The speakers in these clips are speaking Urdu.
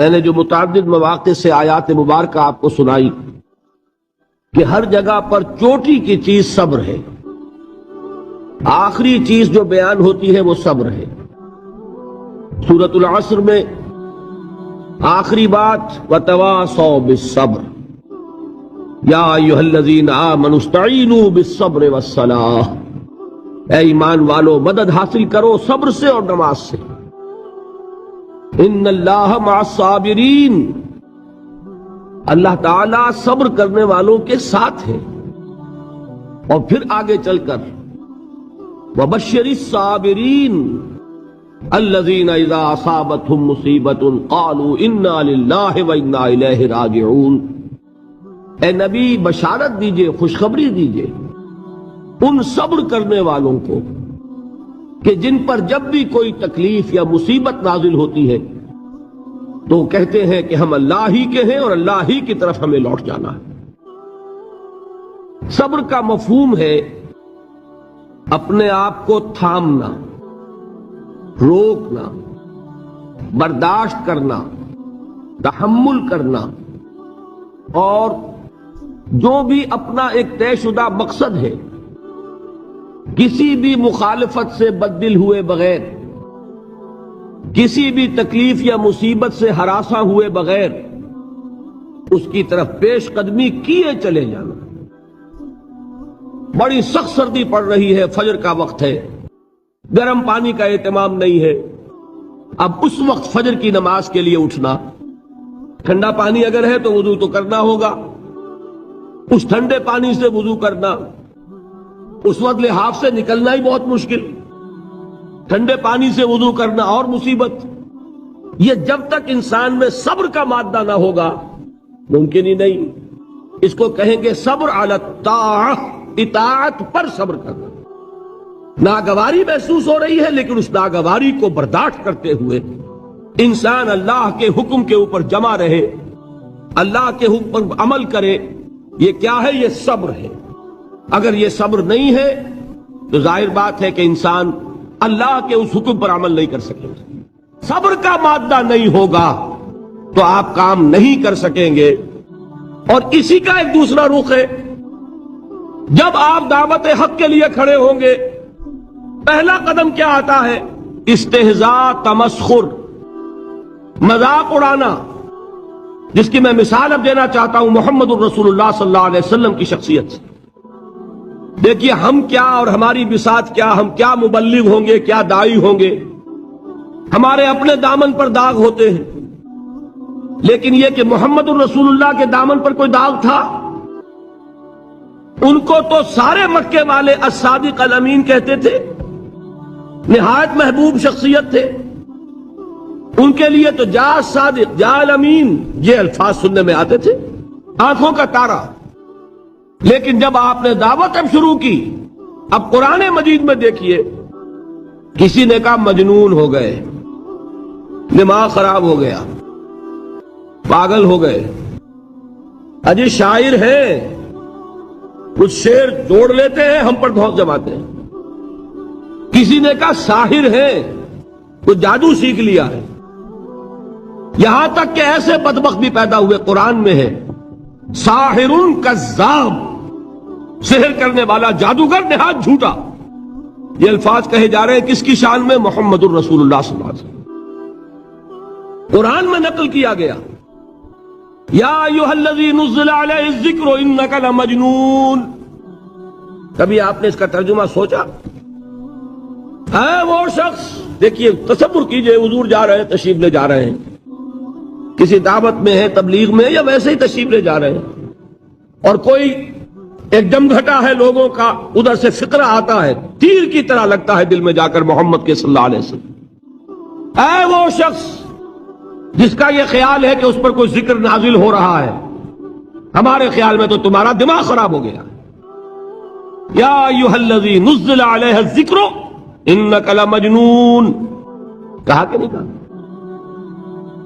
میں نے جو متعدد مواقع سے آیات مبارکہ آپ کو سنائی کہ ہر جگہ پر چوٹی کی چیز صبر ہے، آخری چیز جو بیان ہوتی ہے وہ صبر ہے۔ سورۃ العصر میں آخری بات وَتَوَاصَوْا بِالصَّبْرِ یا ایھا الذین آمنوا استعینوا بالصبر والصلاۃ، اے ایمان والو مدد حاصل کرو صبر سے اور نماز سے۔ ان اللہ مع الصابرین، اللہ تعالیٰ صبر کرنے والوں کے ساتھ ہے۔ اور پھر آگے چل کر وبشر الصابرین الذین اذا اصابتهم مصیبۃ قالوا انا للہ وانا الیہ راجعون، اے نبی بشارت دیجئے، خوشخبری دیجئے ان صبر کرنے والوں کو کہ جن پر جب بھی کوئی تکلیف یا مصیبت نازل ہوتی ہے تو کہتے ہیں کہ ہم اللہ ہی کے ہیں اور اللہ ہی کی طرف ہمیں لوٹ جانا ہے۔ صبر کا مفہوم ہے اپنے آپ کو تھامنا، روکنا، برداشت کرنا، تحمل کرنا، اور جو بھی اپنا ایک طے شدہ مقصد ہے کسی بھی مخالفت سے بددل ہوئے بغیر، کسی بھی تکلیف یا مصیبت سے ہراساں ہوئے بغیر اس کی طرف پیش قدمی کیے چلے جانا۔ بڑی سخت سردی پڑ رہی ہے، فجر کا وقت ہے، گرم پانی کا اہتمام نہیں ہے، اب اس وقت فجر کی نماز کے لیے اٹھنا، ٹھنڈا پانی اگر ہے تو وضو تو کرنا ہوگا، اس ٹھنڈے پانی سے وضو کرنا، اس وقت لحاف سے نکلنا ہی بہت مشکل، ٹھنڈے پانی سے وضو کرنا اور مصیبت۔ یہ جب تک انسان میں صبر کا مادہ نہ ہوگا ممکن ہی نہیں۔ اس کو کہیں گے صبر علی الطاعہ، اطاعت پر صبر کرنا۔ ناگواری محسوس ہو رہی ہے لیکن اس ناگواری کو برداشت کرتے ہوئے انسان اللہ کے حکم کے اوپر جمع رہے، اللہ کے حکم پر عمل کرے۔ یہ کیا ہے؟ یہ صبر ہے۔ اگر یہ صبر نہیں ہے تو ظاہر بات ہے کہ انسان اللہ کے اس حکم پر عمل نہیں کر سکے گا۔ صبر کا مادہ نہیں ہوگا تو آپ کام نہیں کر سکیں گے۔ اور اسی کا ایک دوسرا رخ ہے، جب آپ دعوت حق کے لیے کھڑے ہوں گے پہلا قدم کیا آتا ہے؟ استہزاء، تمسخر، مذاق اڑانا، جس کی میں مثال اب دینا چاہتا ہوں محمد الرسول اللہ صلی اللہ علیہ وسلم کی شخصیت سے۔ دیکھیے ہم کیا اور ہماری بساط کیا، ہم کیا مبلغ ہوں گے، کیا داعی ہوں گے، ہمارے اپنے دامن پر داغ ہوتے ہیں، لیکن یہ کہ محمد الرسول اللہ کے دامن پر کوئی داغ تھا؟ ان کو تو سارے مکے والے الصادق الامین کہتے تھے، نہایت محبوب شخصیت تھے، ان کے لیے تو جا صادق جا الامین یہ الفاظ سننے میں آتے تھے، آنکھوں کا تارا۔ لیکن جب آپ نے دعوت اب شروع کی، اب قرآن مجید میں دیکھیے کسی نے کہا مجنون ہو گئے، دماغ خراب ہو گیا، پاگل ہو گئے، اجی شاعر ہیں، کچھ شعر جوڑ لیتے ہیں ہم پر بہت جماتے ہیں۔ کسی نے کہا ساحر ہیں، کچھ جادو سیکھ لیا ہے، یہاں تک کہ ایسے بدبخت بھی پیدا ہوئے، قرآن میں ہے ساحر کذاب، سحر کرنے والا جادوگر نہایت جھوٹا۔ یہ الفاظ کہے جا رہے ہیں کس کی شان میں؟ محمد الرسول اللہ صلی اللہ علیہ وسلم۔ قرآن میں نقل کیا گیا یا ایھا الذی نزل علیہ الذکر انک لمجنون۔ کبھی آپ نے اس کا ترجمہ سوچا؟ ہے وہ شخص، دیکھیے تصور کیجئے حضور جا رہے ہیں، تشریف لے جا رہے ہیں، کسی دعوت میں ہے، تبلیغ میں، یا ویسے ہی تشریف لے جا رہے ہیں، اور کوئی ایک جمگھٹا ہے لوگوں کا، ادھر سے فقرہ آتا ہے، تیر کی طرح لگتا ہے دل میں جا کر محمد کے صلی اللہ علیہ وسلم۔ اے وہ شخص جس کا یہ خیال ہے کہ اس پر کوئی ذکر نازل ہو رہا ہے، ہمارے خیال میں تو تمہارا دماغ خراب ہو گیا۔ یا ایھا الذی نزل علیہ الذکر انک لمجنون، کہا کہ نہیں کہا؟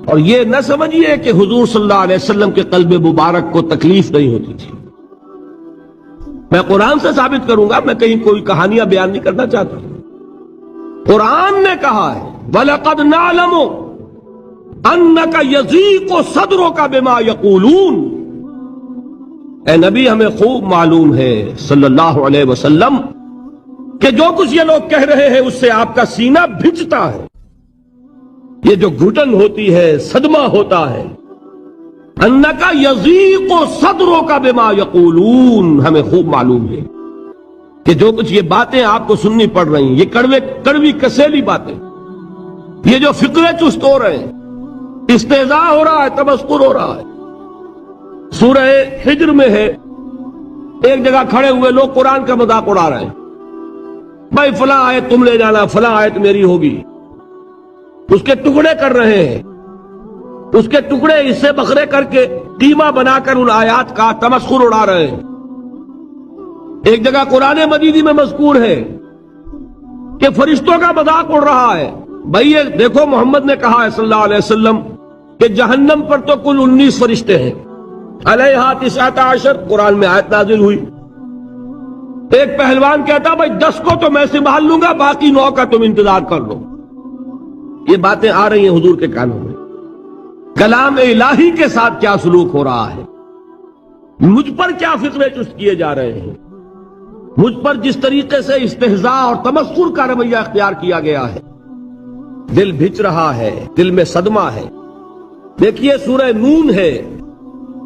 اور یہ نہ سمجھیے کہ حضور صلی اللہ علیہ وسلم کے قلب مبارک کو تکلیف نہیں ہوتی تھی۔ میں قرآن سے ثابت کروں گا، میں کہیں کوئی کہانیاں بیان نہیں کرنا چاہتا۔ قرآن نے کہا ہے وَلَقَدْ نَعْلَمُ انک یضیق صدرک بما یقولون، اے نبی ہمیں خوب معلوم ہے صلی اللہ علیہ وسلم کہ جو کچھ یہ لوگ کہہ رہے ہیں اس سے آپ کا سینہ بھجتا ہے، یہ جو گھٹن ہوتی ہے، صدمہ ہوتا ہے۔ انک یضیق صدرک بما یقولون، ہمیں خوب معلوم ہے کہ جو کچھ یہ باتیں آپ کو سننی پڑ رہی ہیں، یہ کڑوی کسیلی باتیں، یہ جو فقرے چست ہو رہے ہیں، استہزاء ہو رہا ہے، تمسخر ہو رہا ہے۔ سورہ حجر میں ہے، ایک جگہ کھڑے ہوئے لوگ قرآن کا مذاق اڑا رہے ہیں، بھائی فلاں آیت تم لے جانا، فلاں آیت میری ہوگی، اس کے ٹکڑے کر رہے ہیں، اس کے ٹکڑے حصے بکھرے کر کے قیمہ بنا کر ان آیات کا تمسخر اڑا رہے ہیں۔ ایک جگہ قرآن مجید میں مذکور ہے کہ فرشتوں کا مذاق اڑ رہا ہے، بھائی یہ دیکھو محمد نے کہا ہے صلی اللہ علیہ وسلم کہ جہنم پر تو کل 19 فرشتے ہیں، علیہا 19 قرآن میں آیت نازل ہوئی۔ ایک پہلوان کہتا بھائی 10 کو تو میں سنبھال لوں گا، باقی 9 کا تم انتظار کر لو۔ یہ باتیں آ رہی ہیں حضور کے کانوں میں، کلام الہی کے ساتھ کیا سلوک ہو رہا ہے، مجھ پر کیا فقرے چست کیے جا رہے ہیں، مجھ پر جس طریقے سے استہزاء اور تمسخر کا رویہ اختیار کیا گیا ہے، دل بھج رہا ہے، دل میں صدمہ ہے۔ دیکھیے سورہ نون ہے،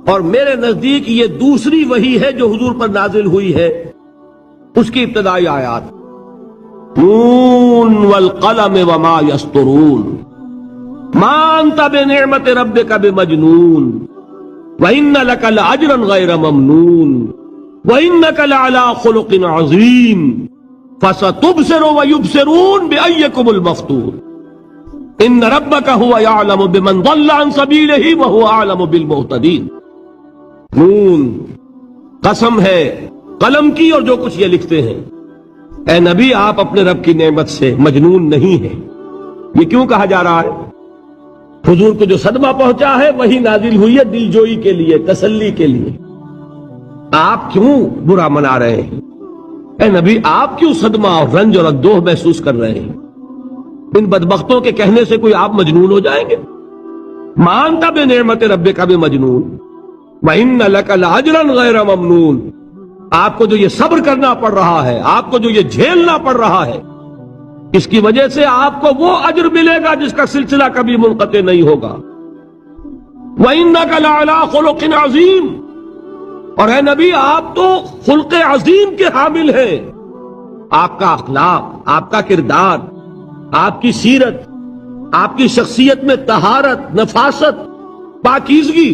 اور میرے نزدیک یہ دوسری وحی ہے جو حضور پر نازل ہوئی ہے، اس کی ابتدائی آیات، نون والقلم وما یسطرون ما انت بنعمت ربک بمجنون وَإِنَّ لَكَ لَأَجْرًا غَيْرَ مَمْنُونٍ وَإِنَّكَ لَعَلَىٰ خُلُقٍ عَظِيمٍ فَسَتُبْصِرُ وَيُبْصِرُونَ بِأَيِّكُمُ الْمَفْتُونُ إِنَّ رَبَّكَ هُوَ يَعْلَمُ بِمَنْ ضَلَّ عَنْ سَبِيلِهِ وَهُوَ أَعْلَمُ بِالْمُهْتَدِينَ۔ نون، قسم ہے قلم کی اور جو کچھ یہ لکھتے ہیں۔ اے نبی آپ اپنے رب کی نعمت سے مجنون نہیں ہیں۔ یہ کیوں کہا جا رہا ہے؟ حضور کو جو صدمہ پہنچا ہے وہی نازل ہوئی ہے دل جوئی کے لیے، تسلی کے لیے۔ آپ کیوں برا منا رہے ہیں؟ اے نبی آپ کیوں صدمہ اور رنج اور اندوہ محسوس کر رہے ہیں؟ ان بدبختوں کے کہنے سے کوئی آپ مجنون ہو جائیں گے؟ مانتا بے نعمت رب کا بھی مجنون وَإِنَّ لَكَ لَأَجْرًا غَيْرَ مَمْنُونٍ، آپ کو جو یہ صبر کرنا پڑ رہا ہے، آپ کو جو یہ جھیلنا پڑ رہا ہے، اس کی وجہ سے آپ کو وہ اجر ملے گا جس کا سلسلہ کبھی منقطع نہیں ہوگا۔ وَإِنَّكَ لَعَلَىٰ خُلُقٍ عَظِيمٍ، اور اے نبی آپ تو خلق عظیم کے حامل ہیں۔ آپ کا اخلاق، آپ کا کردار، آپ کی سیرت، آپ کی شخصیت میں طہارت، نفاست، پاکیزگی،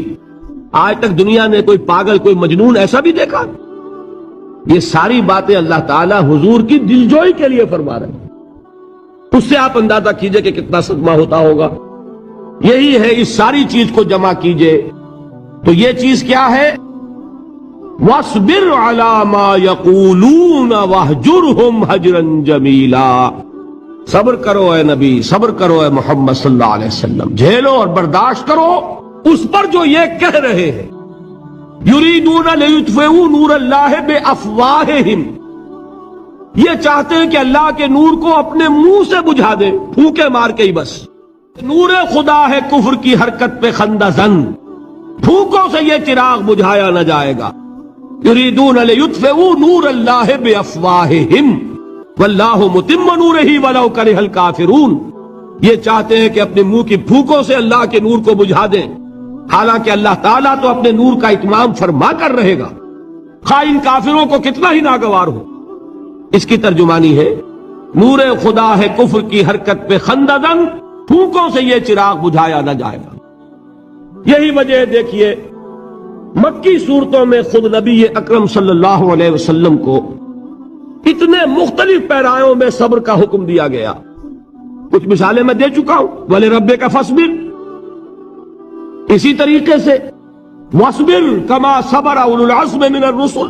آج تک دنیا نے کوئی پاگل، کوئی مجنون ایسا بھی دیکھا؟ یہ ساری باتیں اللہ تعالیٰ حضور کی دلجوئی کے لیے فرما رہے ہیں۔ اس سے آپ اندازہ کیجئے کہ کتنا صدمہ ہوتا ہوگا۔ یہی ہے، اس ساری چیز کو جمع کیجئے تو یہ چیز کیا ہے؟ وَاصْبِرْ عَلَىٰ مَا يَقُولُونَ وَاهْجُرْهُمْ هَجْرًا جَمِيلًا، صبر کرو اے نبی، صبر کرو اے محمد صلی اللہ علیہ وسلم، جھیلو اور برداشت کرو اس پر جو یہ کہہ رہے ہیں۔ یریدون لیطفئوا نور اللہ بافواہہم، یہ چاہتے ہیں کہ اللہ کے نور کو اپنے منہ سے بجھا دیں، پھونکے مار کے ہی بس۔ نور خدا ہے کفر کی حرکت پہ خندہ زن، پھونکوں سے یہ چراغ بجھایا نہ جائے گا۔ یریدون لیطفئوا نور اللہ بافواہہم واللہ متم نورہ ولو کرہ الکافرون، یہ چاہتے ہیں کہ اپنے منہ کی پھونکوں سے اللہ کے نور کو بجھا دیں، حالانکہ اللہ تعالیٰ تو اپنے نور کا اتمام فرما کر رہے گا، خواہ ان کافروں کو کتنا ہی ناگوار ہو۔ اس کی ترجمانی ہے نور خدا ہے کفر کی حرکت پہ خندہ زن، پھونکوں سے یہ چراغ بجھایا نہ جائے گا۔ یہی وجہ دیکھیے مکی صورتوں میں خود نبی اکرم صلی اللہ علیہ وسلم کو اتنے مختلف پیرایوں میں صبر کا حکم دیا گیا۔ کچھ مثالیں میں دے چکا ہوں، وَلِرَبِّكَ فَاصْبِرْ، اسی طریقے سے وَاصْبِرْ كَمَا صَبَرَ أُولُو الْعَزْمِ مِنَ الرُّسُلِ،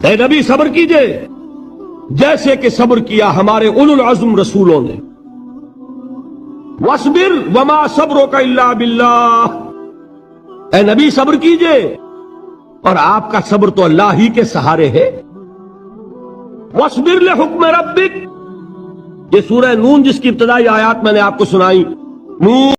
اے نبی صبر کیجئے جیسے کہ صبر کیا ہمارے اولو العزم رسولوں نے۔ وَاصْبِرْ وَمَا صَبْرُكَ إِلَّا بِاللَّهِ، اے نبی صبر کیجئے اور آپ کا صبر تو اللہ ہی کے سہارے ہے۔ وَاصْبِرْ لِحُکْمِ رَبِّكَ، یہ سورہ نون جس کی ابتدائی آیات میں نے آپ کو سنائی، نون